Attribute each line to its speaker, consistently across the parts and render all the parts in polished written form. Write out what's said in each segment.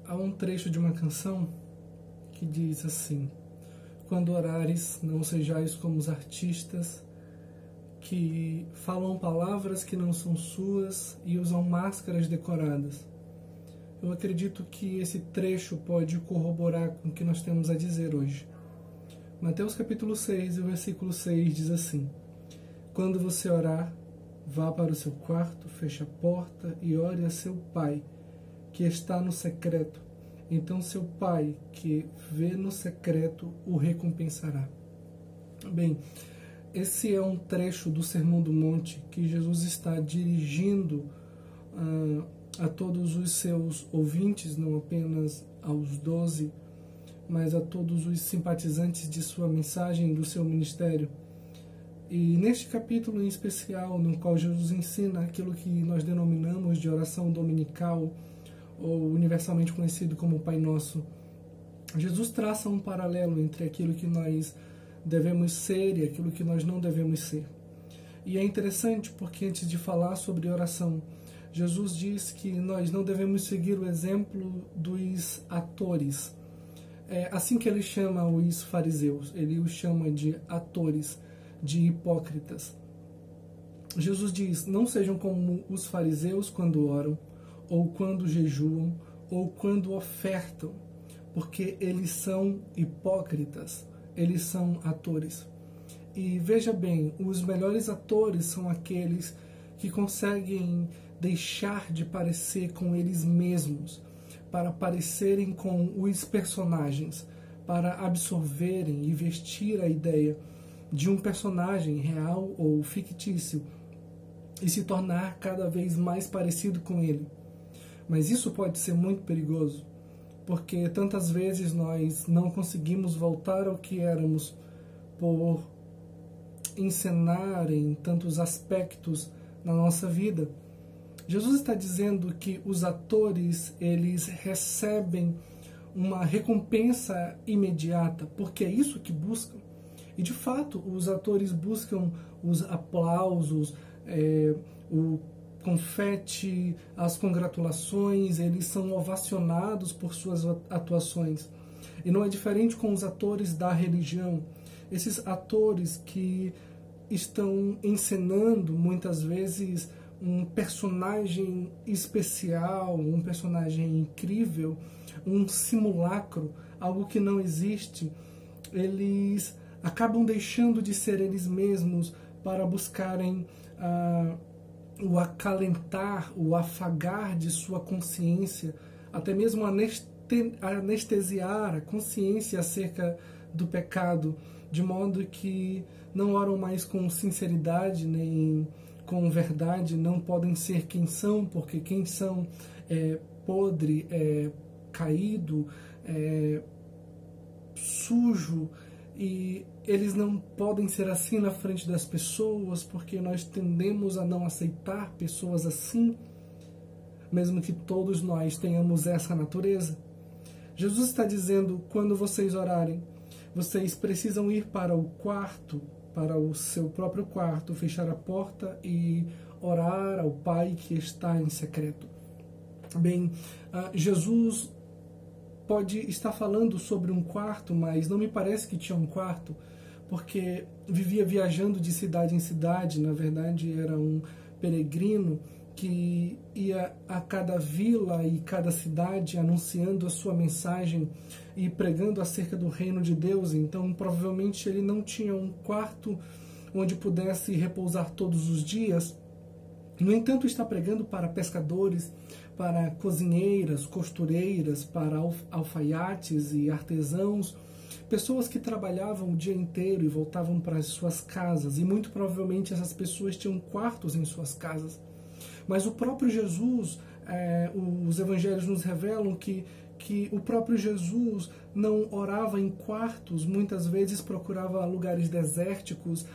Speaker 1: Há um trecho de uma canção que diz assim: quando orares, não sejais como os artistas que falam palavras que não são suas e usam máscaras decoradas. Eu acredito que esse trecho pode corroborar com o que nós temos a dizer hoje. Mateus capítulo 6, o versículo 6 diz assim: quando você orar, vá para o seu quarto, feche a porta e ore a seu Pai, que está no secreto. Então seu Pai, que vê no secreto, o recompensará. Bem, esse é um trecho do Sermão do Monte que Jesus está dirigindo a todos os seus ouvintes, não apenas aos 12, mas a todos os simpatizantes de sua mensagem, do seu ministério. E neste capítulo em especial, no qual Jesus ensina aquilo que nós denominamos de oração dominical, ou universalmente conhecido como Pai Nosso, Jesus traça um paralelo entre aquilo que nós devemos ser e aquilo que nós não devemos ser. E é interessante porque antes de falar sobre oração, Jesus diz que nós não devemos seguir o exemplo dos atores. É assim que ele chama os fariseus, ele os chama de atores, de hipócritas. Jesus diz: não sejam como os fariseus quando oram, ou quando jejuam, ou quando ofertam, porque eles são hipócritas, eles são atores. E veja bem, os melhores atores são aqueles que conseguem deixar de parecer com eles mesmos, para parecerem com os personagens, para absorverem e vestir a ideia de um personagem real ou fictício e se tornar cada vez mais parecido com ele. Mas isso pode ser muito perigoso, porque tantas vezes nós não conseguimos voltar ao que éramos por encenar em tantos aspectos na nossa vida. Jesus está dizendo que os atores, eles recebem uma recompensa imediata, porque é isso que buscam. E de fato, os atores buscam os aplausos, o confete, as congratulações, eles são ovacionados por suas atuações. E não é diferente com os atores da religião. Esses atores que estão encenando muitas vezes um personagem especial, um personagem incrível, um simulacro, algo que não existe, eles acabam deixando de ser eles mesmos para buscarem o acalentar, o afagar de sua consciência, até mesmo anestesiar a consciência acerca do pecado, de modo que não oram mais com sinceridade nem com verdade, não podem ser quem são, porque quem são é podre, é caído, é sujo, e eles não podem ser assim na frente das pessoas, porque nós tendemos a não aceitar pessoas assim, mesmo que todos nós tenhamos essa natureza. Jesus está dizendo: quando vocês orarem, vocês precisam ir para o quarto, para o seu próprio quarto, fechar a porta e orar ao Pai que está em secreto. Bem, Jesus pode estar falando sobre um quarto, mas não me parece que tinha um quarto, porque vivia viajando de cidade em cidade. Na verdade, era um peregrino que ia a cada vila e cada cidade anunciando a sua mensagem e pregando acerca do reino de Deus. Então, provavelmente ele não tinha um quarto onde pudesse repousar todos os dias. No entanto, está pregando para pescadores, para cozinheiras, costureiras, para alfaiates e artesãos, pessoas que trabalhavam o dia inteiro e voltavam para as suas casas, e muito provavelmente essas pessoas tinham quartos em suas casas. Mas o próprio Jesus, os evangelhos nos revelam que o próprio Jesus não orava em quartos, muitas vezes procurava lugares desérticos,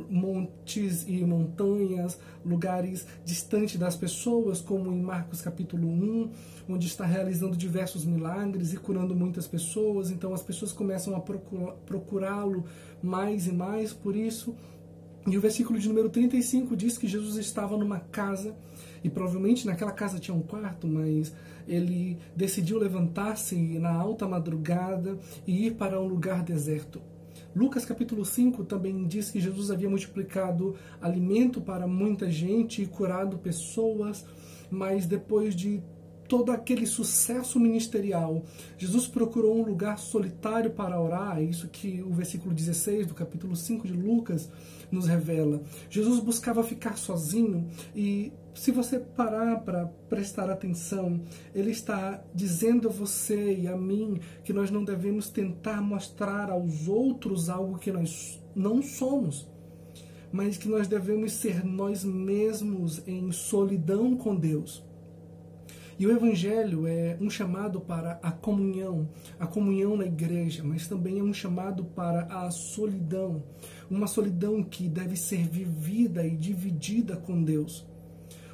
Speaker 1: montes e montanhas, lugares distantes das pessoas, como em Marcos capítulo 1, onde está realizando diversos milagres e curando muitas pessoas. Então as pessoas começam a procurá-lo mais e mais. Por isso E o versículo de número 35 diz que Jesus estava numa casa, e provavelmente naquela casa tinha um quarto, mas ele decidiu levantar-se na alta madrugada e ir para um lugar deserto. Lucas capítulo 5 também diz que Jesus havia multiplicado alimento para muita gente e curado pessoas, mas depois de todo aquele sucesso ministerial, Jesus procurou um lugar solitário para orar. É isso que o versículo 16 do capítulo 5 de Lucas nos revela. Jesus buscava ficar sozinho, e se você parar para prestar atenção, ele está dizendo a você e a mim que nós não devemos tentar mostrar aos outros algo que nós não somos, mas que nós devemos ser nós mesmos em solidão com Deus. E o Evangelho é um chamado para a comunhão na igreja, mas também é um chamado para a solidão, uma solidão que deve ser vivida e dividida com Deus.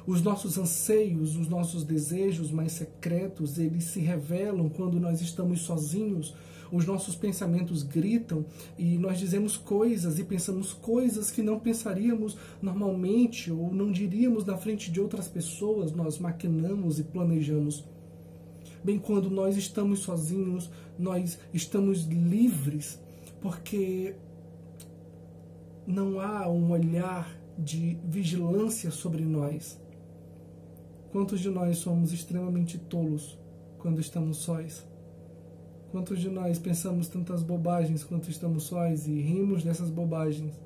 Speaker 1: Os nossos anseios, os nossos desejos mais secretos, eles se revelam quando nós estamos sozinhos. Os nossos pensamentos gritam e nós dizemos coisas e pensamos coisas que não pensaríamos normalmente ou não diríamos na frente de outras pessoas. Nós maquinamos e planejamos. Bem, quando nós estamos sozinhos, nós estamos livres, porque não há um olhar de vigilância sobre nós. Quantos de nós somos extremamente tolos quando estamos sós? Quantos de nós pensamos tantas bobagens quando estamos sós e rimos dessas bobagens?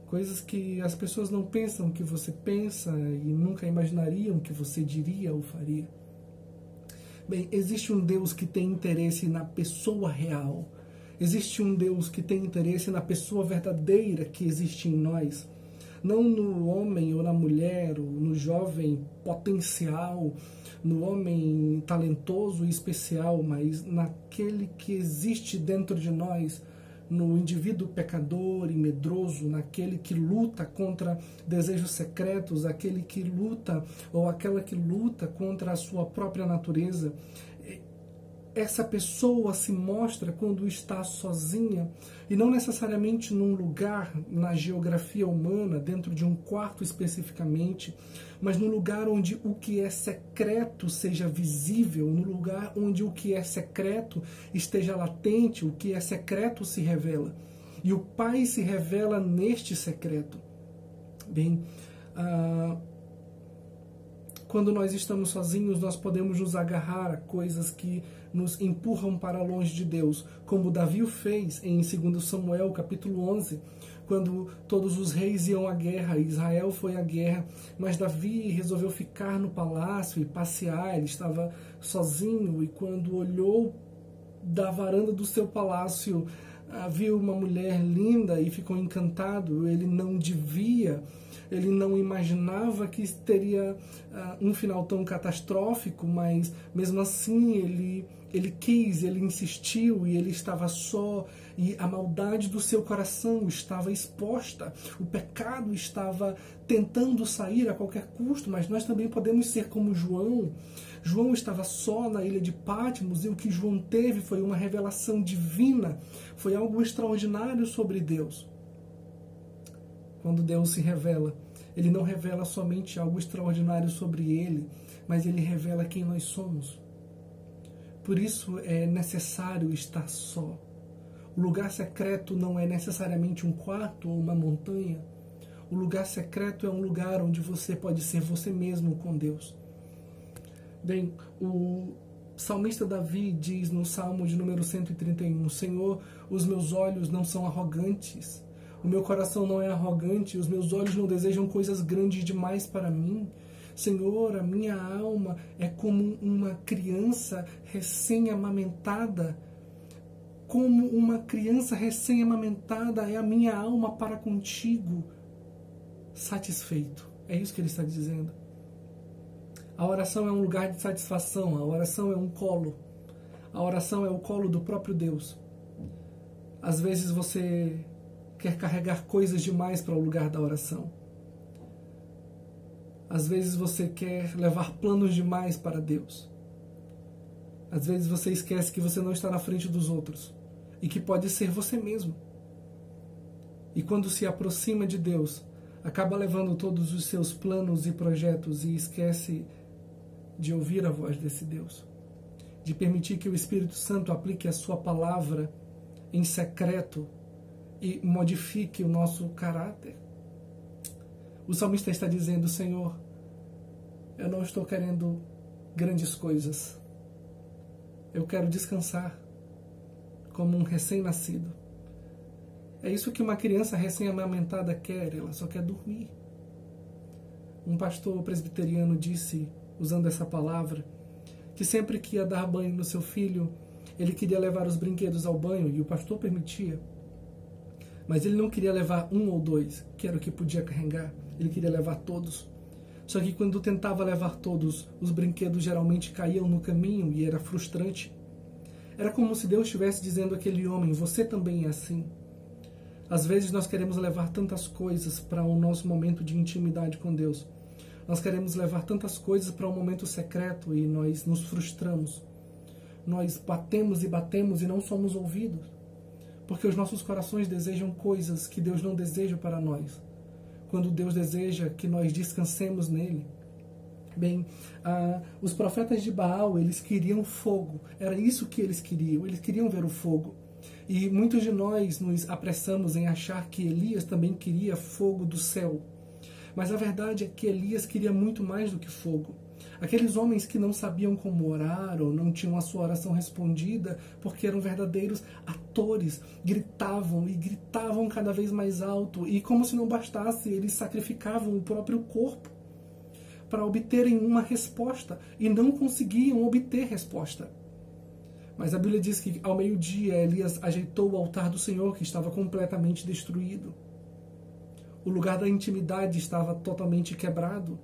Speaker 1: Coisas que as pessoas não pensam que você pensa e nunca imaginariam que você diria ou faria. Bem, existe um Deus que tem interesse na pessoa real. Existe um Deus que tem interesse na pessoa verdadeira que existe em nós. Não no homem ou na mulher, ou no jovem potencial, no homem talentoso e especial, mas naquele que existe dentro de nós, no indivíduo pecador e medroso, naquele que luta contra desejos secretos, aquele que luta ou aquela que luta contra a sua própria natureza. Essa pessoa se mostra quando está sozinha, e não necessariamente num lugar na geografia humana, dentro de um quarto especificamente, mas no lugar onde o que é secreto seja visível, no lugar onde o que é secreto esteja latente, o que é secreto se revela. E o Pai se revela neste secreto. Bem, quando nós estamos sozinhos, nós podemos nos agarrar a coisas que nos empurram para longe de Deus, como Davi o fez em 2 Samuel, capítulo 11, quando todos os reis iam à guerra, Israel foi à guerra, mas Davi resolveu ficar no palácio e passear. Ele estava sozinho, e quando olhou da varanda do seu palácio, viu uma mulher linda e ficou encantado. Ele não imaginava que teria um final tão catastrófico, mas mesmo assim ele quis, ele insistiu, e ele estava só, e a maldade do seu coração estava exposta, o pecado estava tentando sair a qualquer custo. Mas nós também podemos ser como João. João estava só na ilha de Patmos, e o que João teve foi uma revelação divina, foi algo extraordinário sobre Deus. Quando Deus se revela, Ele não revela somente algo extraordinário sobre Ele, mas Ele revela quem nós somos. Por isso é necessário estar só. O lugar secreto não é necessariamente um quarto ou uma montanha. O lugar secreto é um lugar onde você pode ser você mesmo com Deus. Bem, o salmista Davi diz no Salmo de número 131, Senhor, os meus olhos não são arrogantes, o meu coração não é arrogante, os meus olhos não desejam coisas grandes demais para mim. Senhor, a minha alma é como uma criança recém-amamentada. Como uma criança recém-amamentada é a minha alma para contigo, satisfeito. É isso que ele está dizendo. A oração é um lugar de satisfação, a oração é um colo. A oração é o colo do próprio Deus. Às vezes você quer carregar coisas demais para o lugar da oração. Às vezes você quer levar planos demais para Deus. Às vezes você esquece que você não está na frente dos outros e que pode ser você mesmo. e quando se aproxima de Deus, acaba levando todos os seus planos e projetos e esquece de ouvir a voz desse Deus, de permitir que o Espírito Santo aplique a sua palavra em secreto e modifique o nosso caráter. O salmista está dizendo: Senhor, eu não estou querendo grandes coisas. Eu quero descansar como um recém-nascido. É isso que uma criança recém-amamentada quer, ela só quer dormir. Um pastor presbiteriano disse, usando essa palavra, que sempre que ia dar banho no seu filho, ele queria levar os brinquedos ao banho e o pastor permitia. Mas ele não queria levar um ou dois, que era o que podia carregar. Ele queria levar todos. Só que quando tentava levar todos, os brinquedos geralmente caíam no caminho e era frustrante. Era como se Deus estivesse dizendo àquele homem: você também é assim. Às vezes nós queremos levar tantas coisas para o nosso momento de intimidade com Deus. Nós queremos levar tantas coisas para um momento secreto e nós nos frustramos. Nós batemos e não somos ouvidos. Porque os nossos corações desejam coisas que Deus não deseja para nós. Quando Deus deseja que nós descansemos nele. Bem, os profetas de Baal, eles queriam fogo. Era isso que eles queriam ver o fogo. E muitos de nós nos apressamos em achar que Elias também queria fogo do céu. Mas a verdade é que Elias queria muito mais do que fogo. Aqueles homens que não sabiam como orar ou não tinham a sua oração respondida porque eram verdadeiros atores, gritavam e gritavam cada vez mais alto e, como se não bastasse, eles sacrificavam o próprio corpo para obterem uma resposta e não conseguiam obter resposta. Mas a Bíblia diz que ao meio-dia Elias ajeitou o altar do Senhor, que estava completamente destruído. O lugar da intimidade estava totalmente quebrado,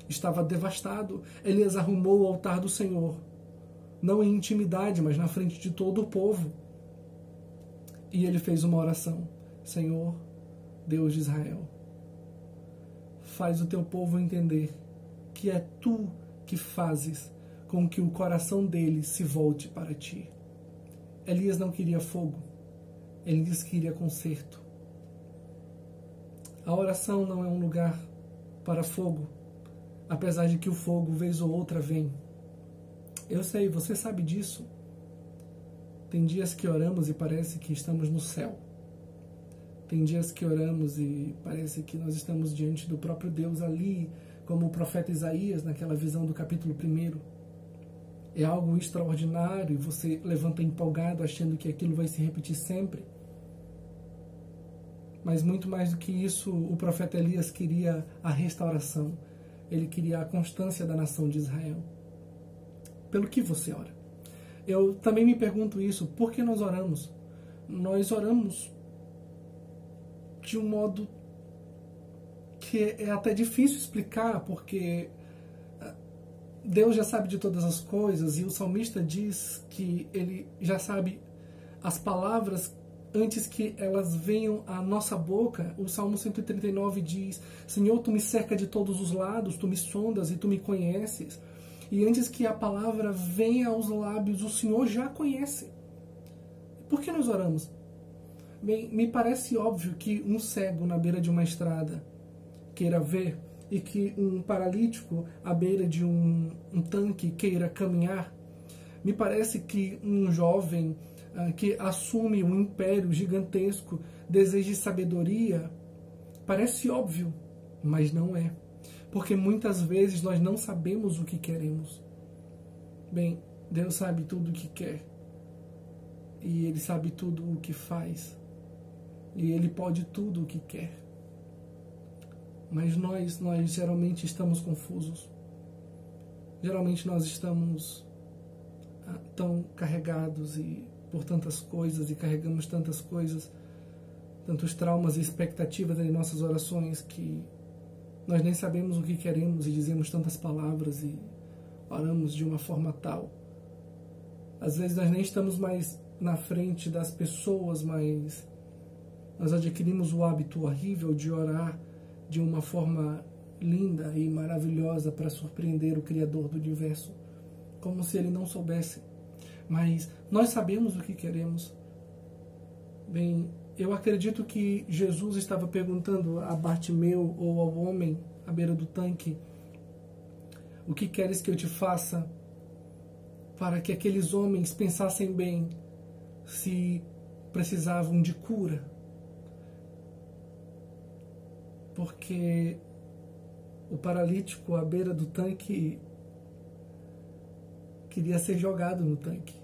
Speaker 1: estava devastado. Elias arrumou o altar do Senhor, não em intimidade, mas na frente de todo o povo. E ele fez uma oração: Senhor, Deus de Israel, faz o teu povo entender que é tu que fazes com que o coração deles se volte para ti. Elias não queria fogo, Elias queria conserto. A oração não é um lugar para fogo, apesar de que o fogo, vez ou outra, vem. Eu sei, você sabe disso. Tem dias que oramos e parece que estamos no céu. Tem dias que oramos e parece que nós estamos diante do próprio Deus ali, como o profeta Isaías, naquela visão do capítulo 1. É algo extraordinário e você levanta empolgado achando que aquilo vai se repetir sempre. Mas muito mais do que isso, o profeta Elias queria a restauração. Ele queria a constância da nação de Israel. Pelo que você ora? Eu também me pergunto isso: por que nós oramos? Nós oramos de um modo que é até difícil explicar, porque Deus já sabe de todas as coisas e o salmista diz que ele já sabe as palavras antes que elas venham à nossa boca. O Salmo 139 diz: Senhor, tu me cerca de todos os lados, tu me sondas e tu me conheces. E antes que a palavra venha aos lábios, o Senhor já conhece. Por que nós oramos? Bem, me parece óbvio que um cego na beira de uma estrada queira ver e que um paralítico à beira de um tanque queira caminhar. Me parece que um jovem que assume um império gigantesco deseje sabedoria. Parece óbvio, mas não é. Porque muitas vezes nós não sabemos o que queremos. Bem, Deus sabe tudo o que quer. E Ele sabe tudo o que faz. E Ele pode tudo o que quer. Mas nós geralmente estamos confusos. Geralmente nós estamos tão carregados e por tantas coisas, e carregamos tantas coisas, tantos traumas e expectativas em nossas orações, que nós nem sabemos o que queremos e dizemos tantas palavras e oramos de uma forma tal. Às vezes nós nem estamos mais na frente das pessoas, mas nós adquirimos o hábito horrível de orar de uma forma linda e maravilhosa para surpreender o Criador do Universo, como se Ele não soubesse. Mas nós sabemos o que queremos. Bem, Eu acredito que Jesus estava perguntando a Bartimeu ou ao homem à beira do tanque: o que queres que eu te faça? Para que aqueles homens pensassem bem se precisavam de cura. Porque o paralítico à beira do tanque queria ser jogado no tanque.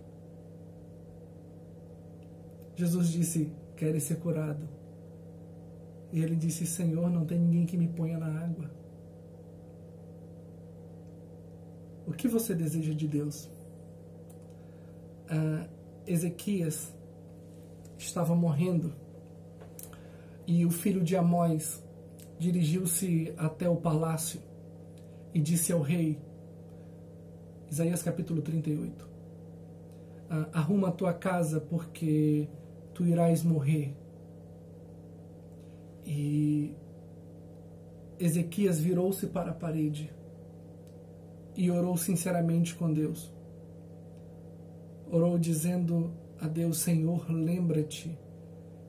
Speaker 1: Jesus disse: queres ser curado? E ele disse: Senhor, não tem ninguém que me ponha na água. O que você deseja de Deus? Ezequias estava morrendo e o filho de Amós dirigiu-se até o palácio e disse ao rei, Isaías capítulo 38, arruma a tua casa porque tu irás morrer. E Ezequias virou-se para a parede e orou sinceramente com Deus. Orou dizendo a Deus: Senhor, lembra-te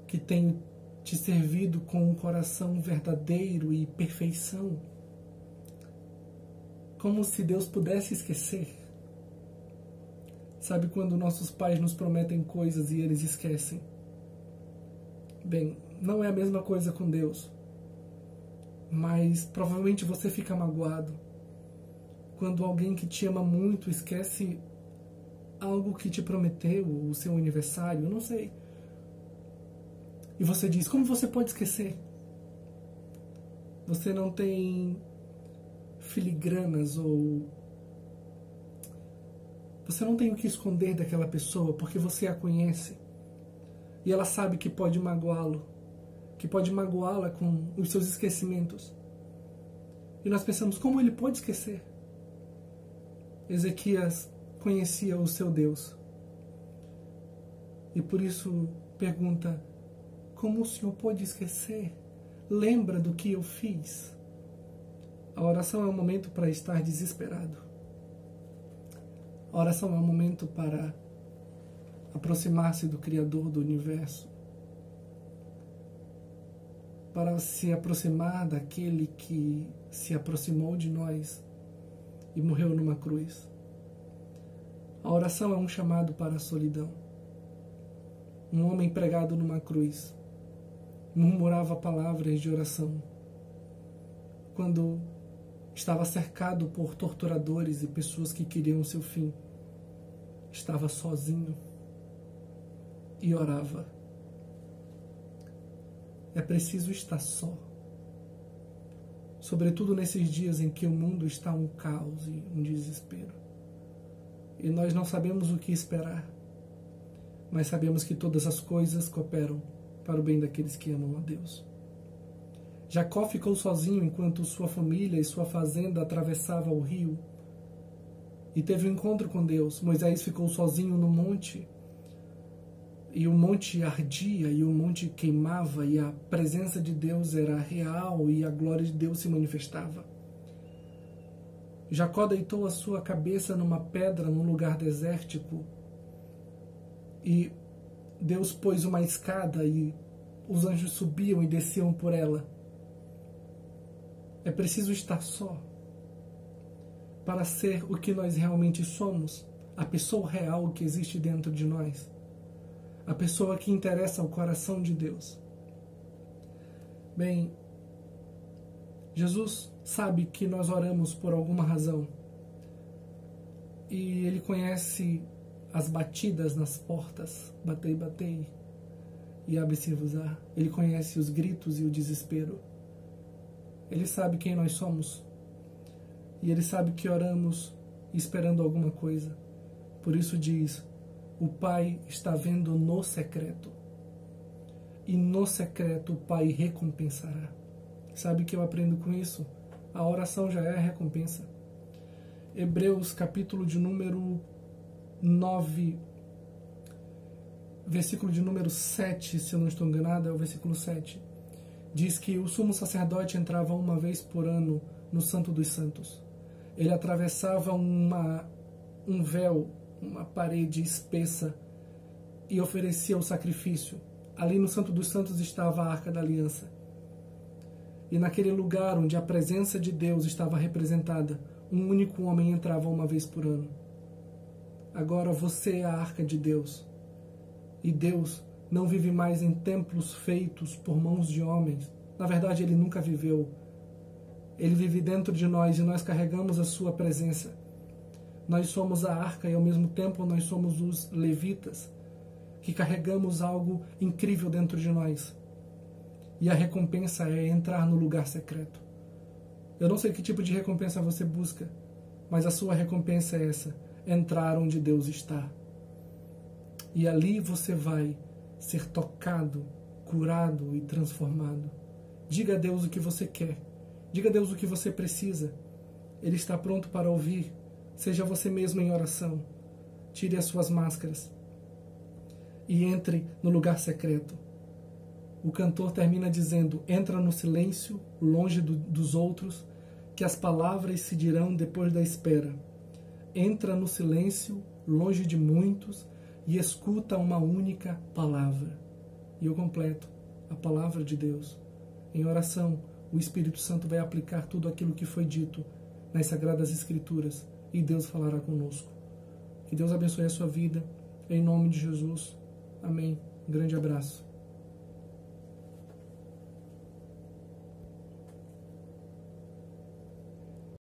Speaker 1: que tenho te servido com um coração verdadeiro e perfeição. Como se Deus pudesse esquecer. Sabe quando nossos pais nos prometem coisas e eles esquecem? Bem, não é a mesma coisa com Deus. Mas provavelmente você fica magoado quando alguém que te ama muito esquece algo que te prometeu, o seu aniversário, não sei. E você diz: como você pode esquecer? Você não tem filigranas ou você não tem o que esconder daquela pessoa porque você a conhece e ela sabe que pode magoá-lo, que pode magoá-la com os seus esquecimentos. E nós pensamos: como ele pode esquecer? Ezequias conhecia o seu Deus e por isso pergunta: como o Senhor pode esquecer? Lembra do que eu fiz? A oração é um momento para estar desesperado. A oração é um momento para aproximar-se do Criador do Universo, para se aproximar daquele que se aproximou de nós e morreu numa cruz. A oração é um chamado para a solidão. Um homem pregado numa cruz murmurava palavras de oração quando estava cercado por torturadores e pessoas que queriam seu fim. Estava sozinho e orava. É preciso estar só, sobretudo nesses dias em que o mundo está um caos e um desespero. E nós não sabemos o que esperar, mas sabemos que todas as coisas cooperam para o bem daqueles que amam a Deus. Jacó ficou sozinho enquanto sua família e sua fazenda atravessavam o rio e teve um encontro com Deus. Moisés ficou sozinho no monte e o monte ardia e o monte queimava e a presença de Deus era real e a glória de Deus se manifestava. Jacó deitou a sua cabeça numa pedra num lugar desértico e Deus pôs uma escada e os anjos subiam e desciam por ela. É preciso estar só para ser o que nós realmente somos, a pessoa real que existe dentro de nós, a pessoa que interessa ao coração de Deus. Bem, Jesus sabe que nós oramos por alguma razão e Ele conhece as batidas nas portas, batei, batei, e abre-se-vos-á. Ele conhece os gritos e o desespero. Ele sabe quem nós somos e Ele sabe que oramos esperando alguma coisa. Por isso diz: o Pai está vendo no secreto e no secreto o Pai recompensará. Sabe o que eu aprendo com isso? A oração já é a recompensa. Hebreus capítulo de número 9, versículo de número 7, se eu não estou enganado, é o versículo 7. Diz que o sumo sacerdote entrava uma vez por ano no Santo dos Santos. Ele atravessava um véu, uma parede espessa, e oferecia o sacrifício. ali no Santo dos Santos estava a Arca da Aliança. E naquele lugar onde a presença de Deus estava representada, um único homem entrava uma vez por ano. Agora você é a Arca de Deus. E Deus não vive mais em templos feitos por mãos de homens. Na verdade, Ele nunca viveu. Ele vive dentro de nós e nós carregamos a sua presença. Nós somos a arca e ao mesmo tempo nós somos os levitas, que carregamos algo incrível dentro de nós. E a recompensa é entrar no lugar secreto. Eu não sei que tipo de recompensa você busca, mas a sua recompensa é essa: entrar onde Deus está. E ali você vai ser tocado, curado e transformado. Diga a Deus o que você quer. Diga a Deus o que você precisa. Ele está pronto para ouvir. Seja você mesmo em oração. Tire as suas máscaras e entre no lugar secreto. O cantor termina dizendo: entra no silêncio, longe dos outros, que as palavras se dirão depois da espera. Entra no silêncio, longe de muitos, e escuta uma única palavra. E eu completo: a palavra de Deus. Em oração, o Espírito Santo vai aplicar tudo aquilo que foi dito nas Sagradas Escrituras e Deus falará conosco. Que Deus abençoe a sua vida, em nome de Jesus. Amém. Um grande abraço.